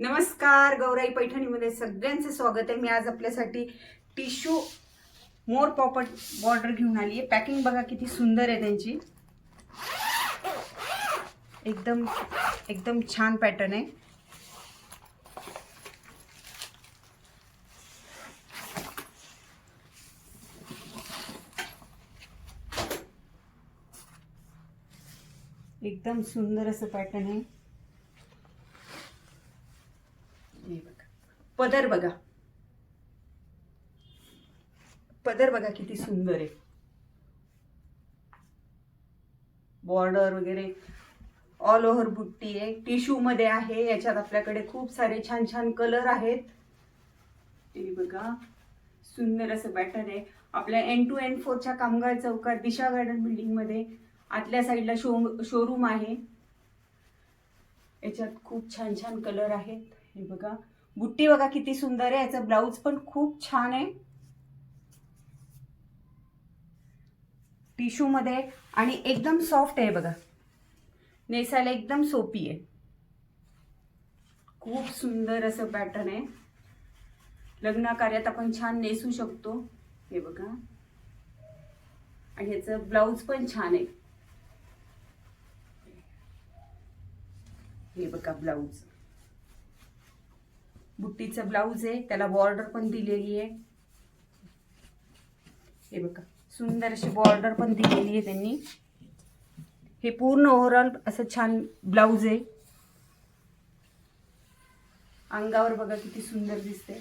नमस्कार, गौराई पैठणीमध्ये सगळ्यांचे स्वागत आहे। मी आज आपल्यासाठी टिश्यू मोर पॉपट बॉर्डर घेऊन आली आहे। पॅकिंग बघा किती सुंदर आहे त्यांची, एकदम एकदम छान पॅटर्न आहे। एकदम सुंदर असं पॅटर्न आहे। पदर बघा, पदर बघा किती सुंदर आहे। बॉर्डर वगैरे ऑल ओव्हर बुट्टी आहे, टिश्यू मध्ये आहे। याच्यात आपल्याकडे खूप सारे छान छान कलर आहेत। ते बघा सुंदर असं पॅटर्न आहे। आपल्या N2N4 च्या कामगार चौकात दिशा गार्डन बिल्डिंग मध्ये आतल्या साईडला शोरूम आहे। याच्यात खूप छान छान कलर आहेत। हे बघा बुट्टी बघा किती सुंदर आहे। याचा ब्लाउज पण खूप छान आहे, टिश्यू मध्ये आणि एकदम सॉफ्ट आहे बघा, नेसायला एकदम सोपी आहे। खूप सुंदर असं पॅटर्न आहे, लग्न कार्यात आपण छान नेसू शकतो। हे बघा, आणि याचं ब्लाउज पण छान आहे। हे बघा ब्लाउज, बुट्टीचं ब्लाउज आहे, त्याला बॉर्डर पण दिलेली आहे। हे बघा सुंदर अशी बॉर्डर पण दिलेली आहे त्यांनी। हे पूर्ण ओव्हरऑल असं छान ब्लाउज आहे। अंगावर बघा किती सुंदर दिसते।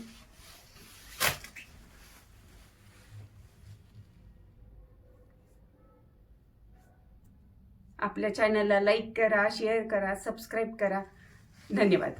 आपल्या चॅनलला लाईक करा, शेअर करा, सबस्क्राईब करा। धन्यवाद।